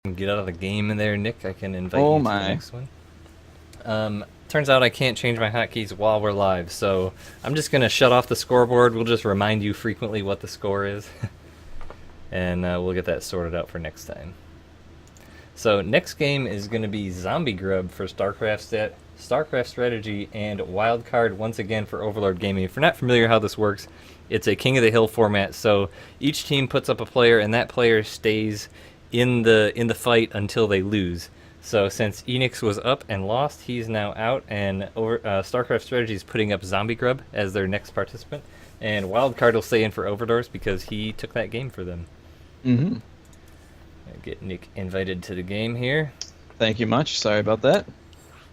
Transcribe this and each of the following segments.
Get out of the game in there, Nick. I can invite Oh you to the my. next one. Turns out I can't change my hotkeys while we're live, so I'm just going to shut off the scoreboard. We'll just remind you frequently what the score is, and we'll get that sorted out for next time. So next game is going to be Zombie Grub for StarCraft Strategy, and Wildcard once again for Overlord Gaming. If you're not familiar how this works, it's a King of the Hill format, so each team puts up a player, and that player stays in the fight until they lose. So since Enix was up and lost, he's now out, and StarCraft Strategy is putting up Zombie Grub as their next participant, and Wildcard will stay in for Overdose because he took that game for them. Mm-hmm. Get Nick invited to the game here. Thank you much. Sorry about that.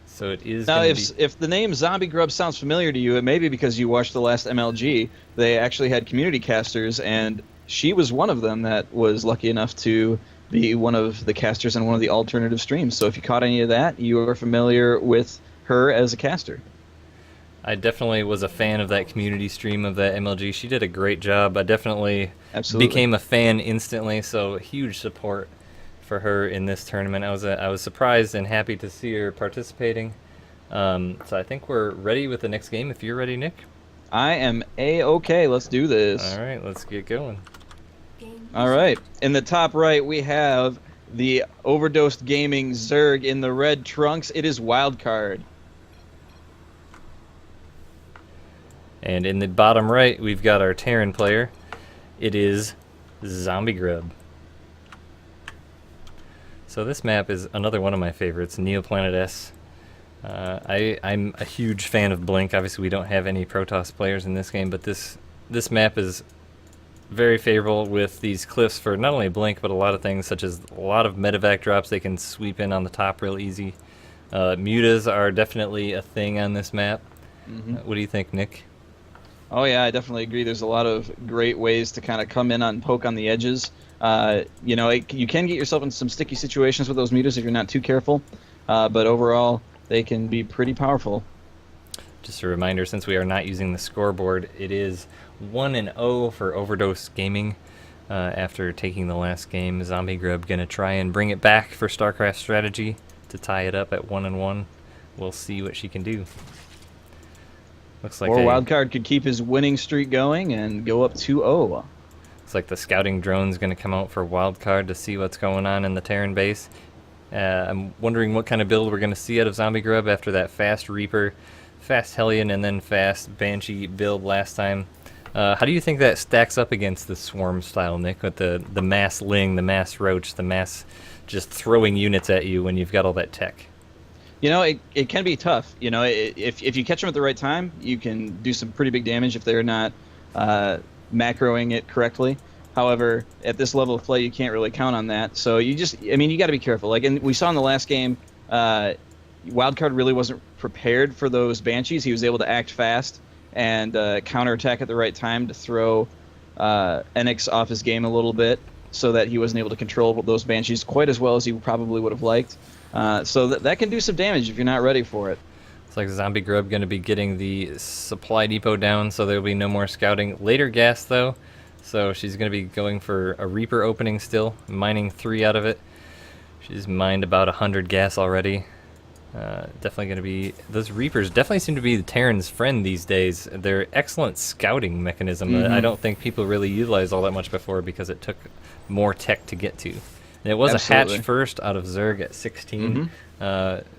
So it is Now, gonna if the name Zombie Grub sounds familiar to you, it may be because you watched the last MLG. They actually had community casters, and she was one of them that was lucky enough to be one of the casters on one of the alternative streams. So if you caught any of that, you are familiar with her as a caster. I definitely was a fan of that community stream of that MLG. She did a great job. I definitely became a fan instantly, so huge support for her in this tournament. I was surprised and happy to see her participating. So I think we're ready with the next game. If you're ready, Nick. I am A-okay. Let's do this. All right, let's get going. All right. In the top right, we have the Overdosed Gaming Zerg in the red trunks. It is Wildcard. And in the bottom right, we've got our Terran player. It is Zombie Grub. So this map is another one of my favorites, Neoplanet S. I'm a huge fan of Blink. Obviously, we don't have any Protoss players in this game, but this map is very favorable with these cliffs for not only Blink, but a lot of things, such as a lot of medevac drops they can sweep in on the top real easy. Mutas are definitely a thing on this map. What do you think, Nick? Oh yeah, I definitely agree. There's a lot of great ways to kind of come in and poke on the edges. You know, you can get yourself in some sticky situations with those mutas if you're not too careful, but overall, they can be pretty powerful. Just a reminder, since we are not using the scoreboard, it is 1-0 for Overdose Gaming. After taking the last game, Zombie Grub gonna try and bring it back for StarCraft Strategy to tie it up at 1-1. We'll see what she can do. Looks like Wildcard could keep his winning streak going and go up 2-0. Looks like the scouting drone's going to come out for Wildcard to see what's going on in the Terran base. I'm wondering what kind of build we're going to see out of Zombie Grub after that fast Reaper, fast Hellion, and then fast Banshee build last time. How do you think that stacks up against the Swarm style, Nick, with the mass Ling, the mass Roach, the mass just throwing units at you when you've got all that tech? You know, it can be tough. You know, if you catch them at the right time, you can do some pretty big damage if they're not macroing it correctly. However, at this level of play, you can't really count on that. So you got to be careful. Like, and we saw in the last game, Wildcard really wasn't prepared for those Banshees. He was able to act fast and counterattack at the right time to throw Enix off his game a little bit, so that he wasn't able to control those Banshees quite as well as he probably would have liked. So that can do some damage if you're not ready for it. It's like Zombie Grub going to be getting the supply depot down, so there will be no more scouting. Later gas, though, so she's going to be going for a Reaper opening still, mining 3 out of it. She's mined about 100 gas already. Definitely going to be... Those Reapers definitely seem to be the Terran's friend these days. They're excellent scouting mechanism. I don't think people really utilized all that much before because it took more tech to get to. And it was Absolutely. a hatch first out of Zerg at 16.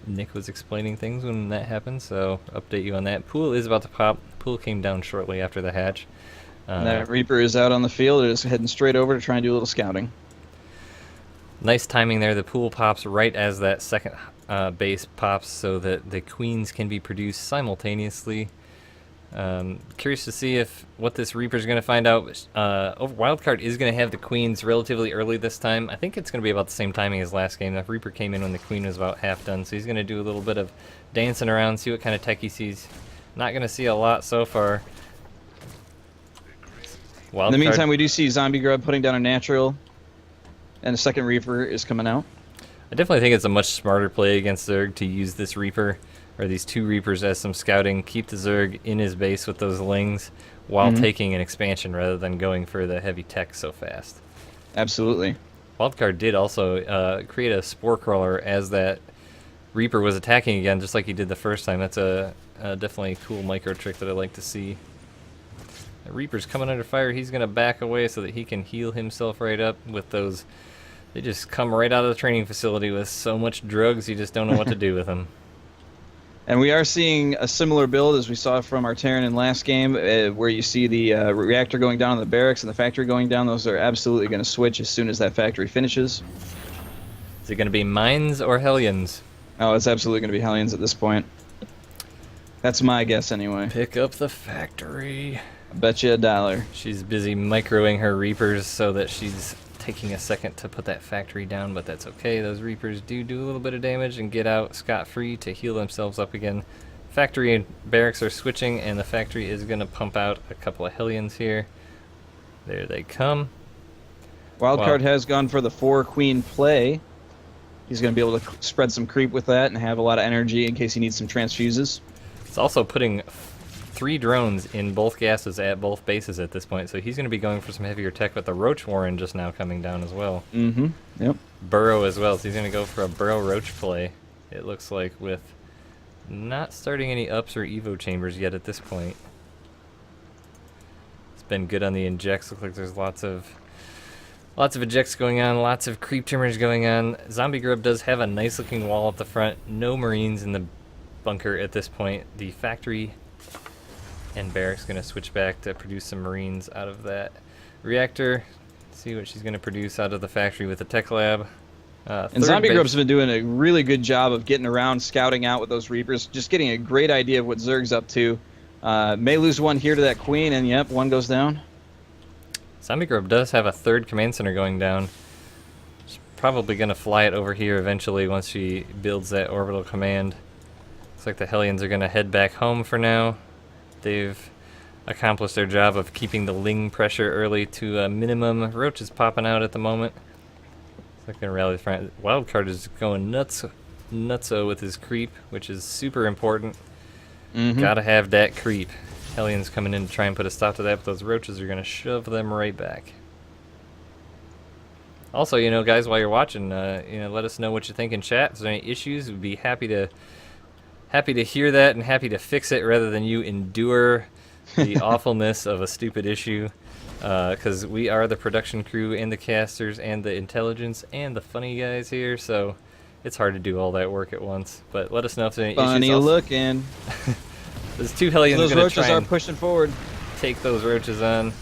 Nick was explaining things when that happened, so update you on that. Pool is about to pop. Pool came down shortly after the hatch. That Reaper is out on the field. It is heading straight over to try and do a little scouting. Nice timing there. The pool pops right as that second base pops so that the queens can be produced simultaneously. Curious to see what this Reaper's going to find out. Wildcard is going to have the queens relatively early this time. I think it's going to be about the same timing as last game. The Reaper came in when the queen was about half done, so he's going to do a little bit of dancing around, see what kind of tech he sees. Not going to see a lot so far. In the meantime, we do see Zombie Grub putting down a natural, and a second Reaper is coming out. I definitely think it's a much smarter play against Zerg to use this Reaper, or these 2 Reapers, as some scouting, keep the Zerg in his base with those Lings while taking an expansion rather than going for the heavy tech so fast. Absolutely. Wildcard did also create a spore crawler as that Reaper was attacking again, just like he did the first time. That's a definitely cool micro trick that I like to see. The Reaper's coming under fire. He's going to back away so that he can heal himself right up with those. They just come right out of the training facility with so much drugs, you just don't know what to do with them. And we are seeing a similar build as we saw from our Terran in last game, where you see the reactor going down in the barracks and the factory going down. Those are absolutely going to switch as soon as that factory finishes. Is it going to be mines or Hellions? Oh, it's absolutely going to be Hellions at this point. That's my guess anyway. Pick up the factory. I bet you $1. She's busy microing her Reapers so that she's taking a second to put that factory down, but that's okay. Those Reapers do a little bit of damage and get out scot-free to heal themselves up again. Factory and barracks are switching, and the factory is going to pump out a couple of Hellions here. There they come. Wildcard has gone for the 4-queen play. He's going to be able to spread some creep with that and have a lot of energy in case he needs some transfuses. It's also putting 3 drones in both gases at both bases at this point, so he's going to be going for some heavier tech, but the Roach Warren just now coming down as well. Mm-hmm. Yep. Burrow as well, so he's going to go for a Burrow Roach play, it looks like, with not starting any ups or evo chambers yet at this point. It's been good on the injects. Looks like there's lots of ejects going on, lots of creep trimmers going on. Zombie Grub does have a nice looking wall at the front. No Marines in the bunker at this point. The factory and barracks going to switch back to produce some Marines out of that reactor. See what she's going to produce out of the factory with the tech lab. And Zombie Grub's been doing a really good job of getting around, scouting out with those Reapers, just getting a great idea of what Zerg's up to. May lose one here to that Queen, and yep, one goes down. Zombie Grub does have a 3rd command center going down. She's probably going to fly it over here eventually once she builds that orbital command. Looks like the Hellions are going to head back home for now. They've accomplished their job of keeping the Ling pressure early to a minimum. Roach is popping out at the moment. It's not going to rally the front. Wildcard is going nutso with his creep, which is super important. Gotta have that creep. Hellions coming in to try and put a stop to that, but those Roaches are going to shove them right back. Also, you know, guys, while you're watching, let us know what you think in chat. If there's any issues, we'd be happy to hear that and happy to fix it rather than you endure the awfulness of a stupid issue. Because we are the production crew and the casters and the intelligence and the funny guys here, so it's hard to do all that work at once. But let us know if there's any funny issues. Funny looking. There's 2 Hellions those going to Roaches try are and pushing forward. Take those Roaches on.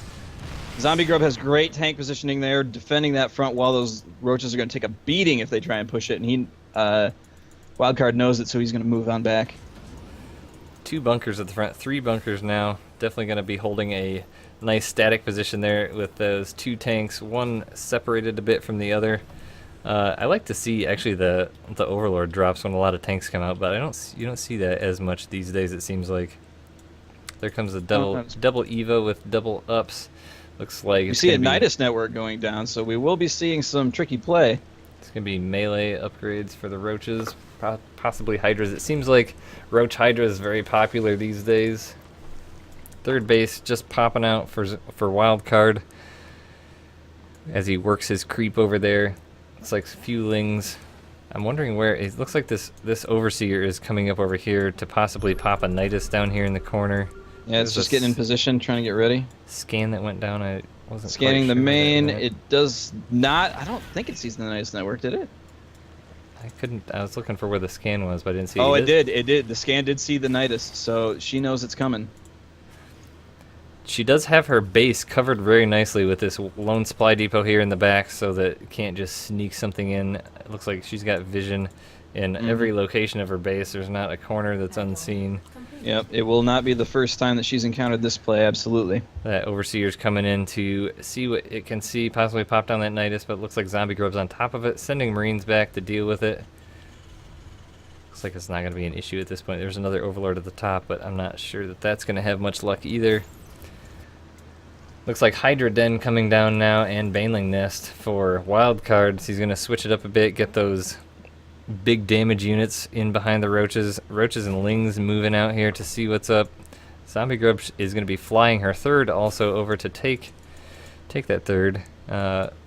Zombie Grub has great tank positioning there, defending that front while those Roaches are going to take a beating if they try and push it. And he, Wildcard knows it, so he's going to move on back. 2 bunkers at the front, 3 bunkers now. Definitely going to be holding a nice static position there with those 2 tanks, one separated a bit from the other. I like to see actually the Overlord drops when a lot of tanks come out, but you don't see that as much these days. It seems like there comes a double Evo with double ups. Looks like we see a Nidus network going down, so we will be seeing some tricky play. It's gonna be melee upgrades for the Roaches, possibly Hydras. It seems like Roach Hydra is very popular these days. 3rd base just popping out for Wildcard as he works his creep over there. It's like Fewlings. I'm wondering where it looks like this Overseer is coming up over here to possibly pop a Nidus down here in the corner. Yeah, it's just getting in position, trying to get ready. Scan that went down. I wasn't scanning quite the sure main. It does not. I don't think it sees the Nidus network, did it? I was looking for where the scan was, but I didn't see it. Oh, it did. It did. The scan did see the Nidus, so she knows it's coming. She does have her base covered very nicely with this lone supply depot here in the back so that it can't just sneak something in. It looks like she's got vision in every location of her base. There's not a corner that's unseen. Yep, it will not be the first time that she's encountered this play, absolutely. That Overseer's coming in to see what it can see, possibly pop down that Nidus, but it looks like Zombie Grub's on top of it, sending Marines back to deal with it. Looks like it's not going to be an issue at this point. There's another Overlord at the top, but I'm not sure that that's going to have much luck either. Looks like Hydra Den coming down now and Baneling Nest for Wildcards. He's going to switch it up a bit, get those big damage units in behind the Roaches. Roaches and Lings moving out here to see what's up. Zombie Grub is going to be flying her 3rd also over to take that 3rd.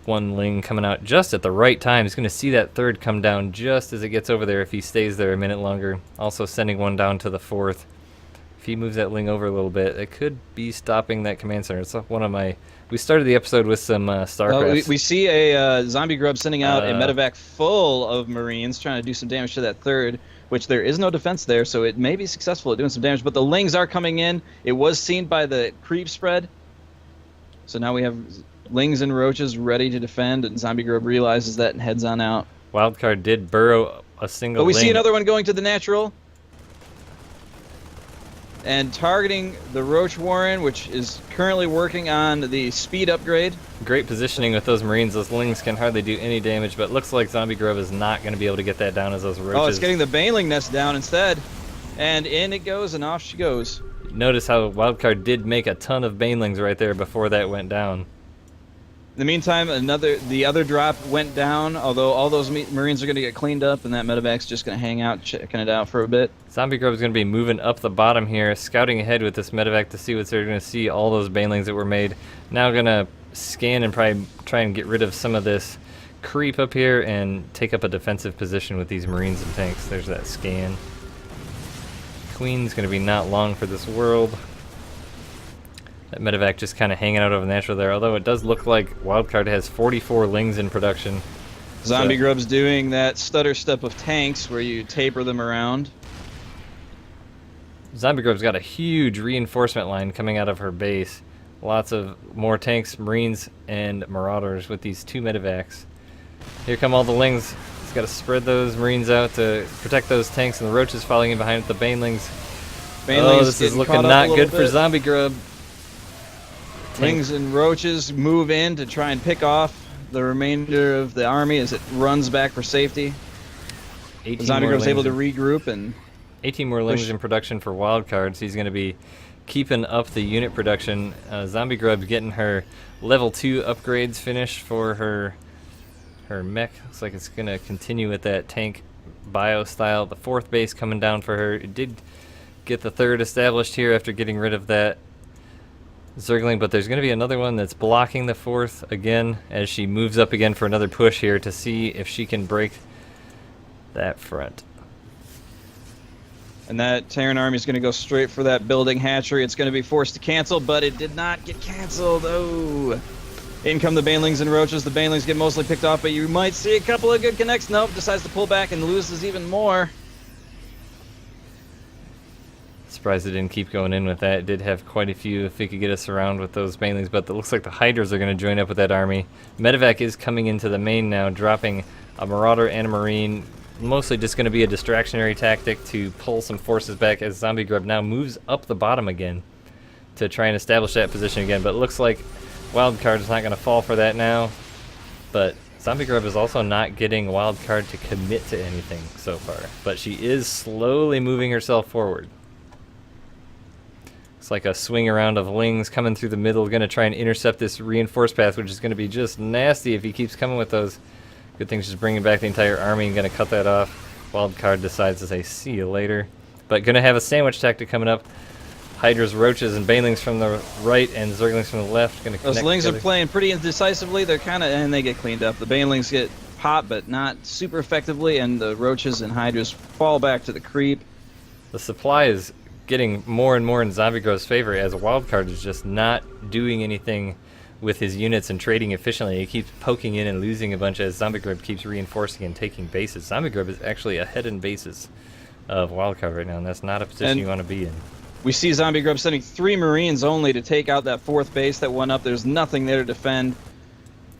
1 Ling coming out just at the right time. He's going to see that 3rd come down just as it gets over there if he stays there a minute longer. Also sending one down to the 4th. If he moves that Ling over a little bit, it could be stopping that command center. It's one of my... We started the episode with some StarCraft. We see a zombie grub sending out a medevac full of Marines trying to do some damage to that 3rd, which there is no defense there, so it may be successful at doing some damage. But the Lings are coming in. It was seen by the creep spread. So now we have Lings and Roaches ready to defend, and zombie grub realizes that and heads on out. Wildcard did burrow a single But we Ling. see another one going to the natural. And targeting the Roach Warren, which is currently working on the speed upgrade. Great positioning with those Marines. Those Lings can hardly do any damage, but it looks like Zombie Grub is not going to be able to get that down as those Roaches. Oh, it's getting the Baneling nest down instead. And in it goes, and off she goes. Notice how Wildcard did make a ton of Banelings right there before that went down. In the meantime, the other drop went down, although all those Marines are going to get cleaned up, and that medevac's just going to hang out, checking it out for a bit. Zombie Grub is going to be moving up the bottom here, scouting ahead with this medevac to see what they're going to see. All those Banelings that were made. Now going to scan and probably try and get rid of some of this creep up here and take up a defensive position with these Marines and tanks. There's that scan. Queen's going to be not long for this world. That medevac just kind of hanging out over the natural there, although it does look like Wildcard has 44 Lings in production. Zombie Grub's doing that stutter step of tanks where you taper them around. Zombie Grub's got a huge reinforcement line coming out of her base. Lots of more tanks, Marines, and Marauders with these 2 medevacs. Here come all the Lings. He's got to spread those Marines out to protect those tanks, and the Roaches following in behind with the Banelings. Oh, this is looking not good for Zombie Grub. Lings and Roaches move in to try and pick off the remainder of the army as it runs back for safety. Zombie Grub's able to regroup and 18 more Lings in production for Wildcards. He's going to be keeping up the unit production. Zombie Grub's getting her level 2 upgrades finished for her mech. Looks like it's going to continue with that tank bio style. The 4th base coming down for her. It did get the 3rd established here after getting rid of that Zergling, but there's going to be another one that's blocking the 4th again as she moves up again for another push here to see if she can break that front. And that Terran army is going to go straight for that building hatchery. It's going to be forced to cancel, but it did not get canceled. Oh, in come the Banelings and Roaches. The Banelings get mostly picked off, but you might see a couple of good connects. Nope, decides to pull back and loses even more. Surprised it didn't keep going in with that. It did have quite a few if they could get us around with those Banelings, but it looks like the Hydras are going to join up with that army. Medevac is coming into the main now, dropping a Marauder and a Marine. Mostly just going to be a distractionary tactic to pull some forces back as Zombie Grub now moves up the bottom again to try and establish that position again. But it looks like Wildcard is not going to fall for that now. But Zombie Grub is also not getting Wildcard to commit to anything so far. But she is slowly moving herself forward. It's like a swing around of Lings coming through the middle, going to try and intercept this reinforced path, which is going to be just nasty if he keeps coming with those. Good thing's just bringing back the entire army and going to cut that off. Wildcard decides to say, see you later. But going to have a sandwich tactic coming up. Hydras, Roaches, and Banelings from the right and Zerglings from the left. Those Lings are playing pretty indecisively. They're and they get cleaned up. The Banelings get popped, but not super effectively, and the Roaches and Hydras fall back to the creep. The supply is getting more and more in Zombie Grub's favor as Wildcard is just not doing anything with his units and trading efficiently. He keeps poking in and losing a bunch as Zombie Grub keeps reinforcing and taking bases. Zombie Grub is actually ahead in bases of Wildcard right now, and that's not a position you want to be in. We see Zombie Grub sending 3 Marines only to take out that 4th base that went up. There's nothing there to defend.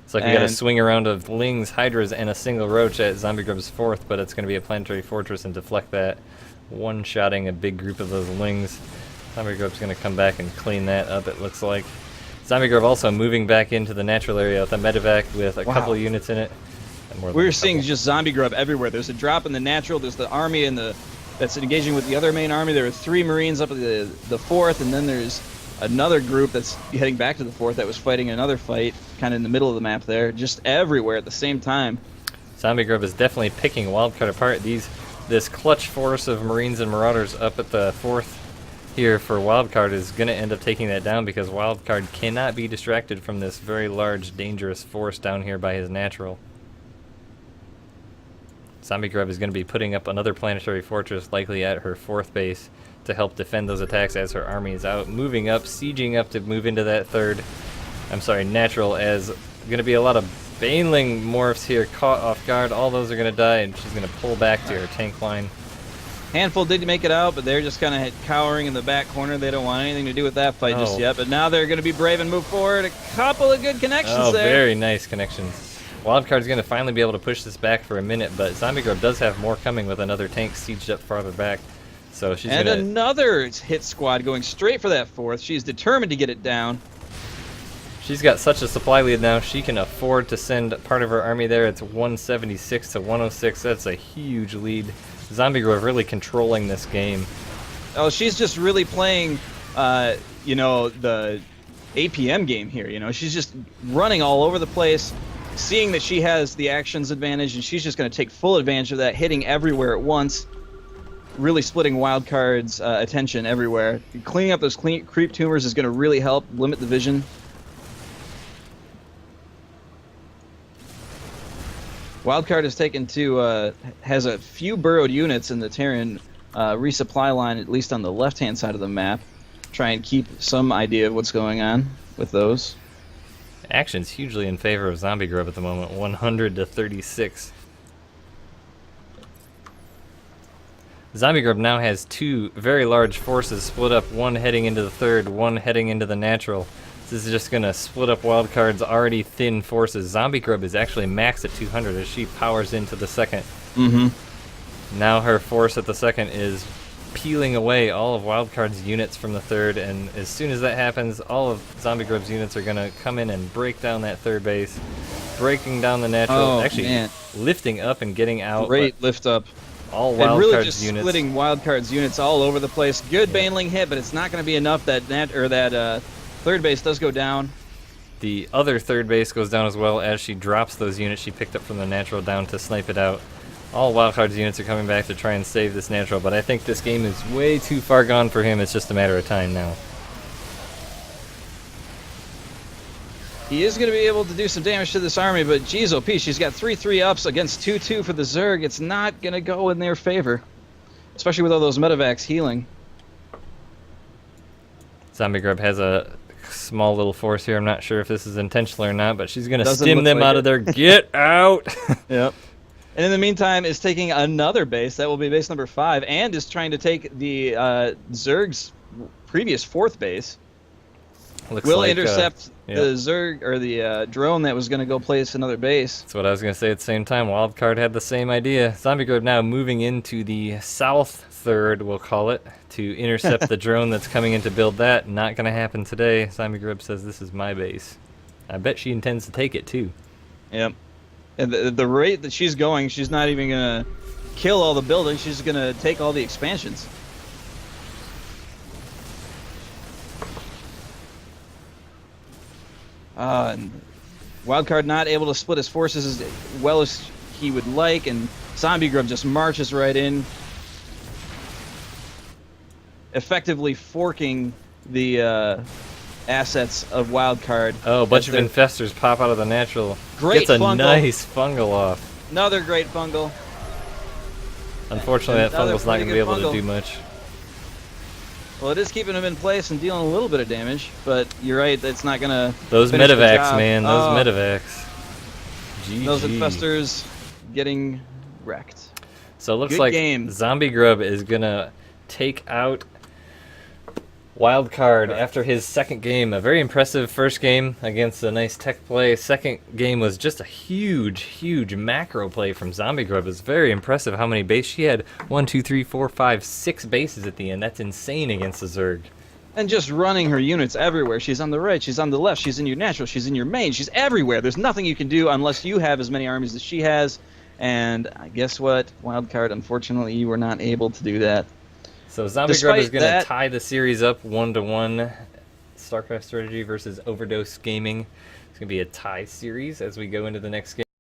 It's like we got a swing around of Lings, Hydras, and a single Roach at Zombie Grub's 4th, but it's going to be a planetary fortress and deflect that. One-shotting a big group of those Lings. Zombie Grub's going to come back and clean that up, it looks like. Zombie Grub also moving back into the natural area with a medevac with a couple of units in it. We're seeing just Zombie Grub everywhere. There's a drop in the natural. There's the army that's engaging with the other main army. There are 3 Marines up at the 4th, and then there's another group that's heading back to the 4th that was fighting another fight kind of in the middle of the map there, just everywhere at the same time. Zombie Grub is definitely picking Wildcard apart. This clutch force of Marines and Marauders up at the 4th here for Wildcard is going to end up taking that down because Wildcard cannot be distracted from this very large, dangerous force down here by his natural. Zombie Grub is going to be putting up another planetary fortress, likely at her 4th base, to help defend those attacks as her army is out. Moving up, sieging up to move into that natural, as going to be a lot of Baneling morphs here, caught off guard. All those are going to die, and she's going to pull back to her tank line. Handful did make it out, but they're just kind of cowering in the back corner. They don't want anything to do with that fight just yet, but now they're going to be brave and move forward. A couple of good connections there. Very nice connections. Wildcard's going to finally be able to push this back for a minute, but Zombie Grub does have more coming with another tank sieged up farther back. So she's and another hit squad going straight for that 4th. She's determined to get it down. She's got such a supply lead now, she can afford to send part of her army there. It's 176 to 106. That's a huge lead. Zombie Grove really controlling this game. Oh, she's just really playing, you know, the APM game here. You know, she's just running all over the place, seeing that she has the actions advantage, and she's just going to take full advantage of that, hitting everywhere at once, really splitting Wildcard's attention everywhere. Cleaning up those creep tumors is going to really help limit the vision. Wildcard has taken to has a few burrowed units in the Terran resupply line, at least on the left-hand side of the map. Try and keep some idea of what's going on with those. Action's hugely in favor of Zombie Grub at the moment, 100 to 36. Zombie Grub now has 2 very large forces split up, one heading into the 3rd, one heading into the natural. This is just going to split up Wildcard's already thin forces. Zombie Grub is actually maxed at 200 as she powers into the 2nd. Now her force at the 2nd is peeling away all of Wildcard's units from the 3rd, and as soon as that happens, all of Zombie Grub's units are going to come in and break down that 3rd base, breaking down the natural, lifting up and getting out. Great lift up. All Wildcard's and really just units. splitting Wildcard's units all over the place. Good Baneling hit, but it's not going to be enough. That 3rd base does go down. The other 3rd base goes down as well as she drops those units she picked up from the natural down to snipe it out. All Wildcard's units are coming back to try and save this natural, but I think this game is way too far gone for him. It's just a matter of time now. He is going to be able to do some damage to this army, but geez, OP, she's got 3-3 ups against 2-2 for the Zerg. It's not going to go in their favor, especially with all those medevacs healing. Zombie Grub has a small little force here. I'm not sure if this is intentional or not, but she's going to stim them out of there. Get out! Yep. And in the meantime, is taking another base. That will be base number 5, and is trying to take the Zerg's previous 4th base. Will intercept the Zerg, or the drone that was going to go place another base. That's what I was going to say at the same time. Wildcard had the same idea. Zombie Grub now moving into the south 3rd, we'll call it, to intercept the drone that's coming in to build that. Not going to happen today. Zombie Grub says this is my base. I bet she intends to take it too. Yep. And the rate that she's going, she's not even going to kill all the buildings. She's going to take all the expansions. And Wildcard not able to split his forces as well as he would like, and Zombie Grub just marches right in, effectively forking the assets of Wildcard. Oh, a bunch of infestors pop out of the natural. Great Gets a fungal. nice fungal off. Another great fungal. Unfortunately, that fungal's not going to be able to do much. Well, it is keeping him in place and dealing a little bit of damage, but you're right, that's not going to Those medevacs, man, those medevacs. GG. Those infestors getting wrecked. So it looks like Zombie Grub is going to take out Wildcard after his 2nd game. A very impressive first game against a nice tech play. 2nd game was just a huge macro play from Zombie Grub. It's very impressive how many bases she had. 1, 2, 3, 4, 5, 6 bases at the end. That's insane against the Zerg. And just running her units everywhere. She's on the right, she's on the left, she's in your natural, she's in your main, she's everywhere. There's nothing you can do unless you have as many armies as she has. And guess what? Wildcard, unfortunately, you were not able to do that. So Zombie Grub is going to tie the series up 1-1. StarCraft Strategy versus Overdose Gaming. It's going to be a tie series as we go into the next game.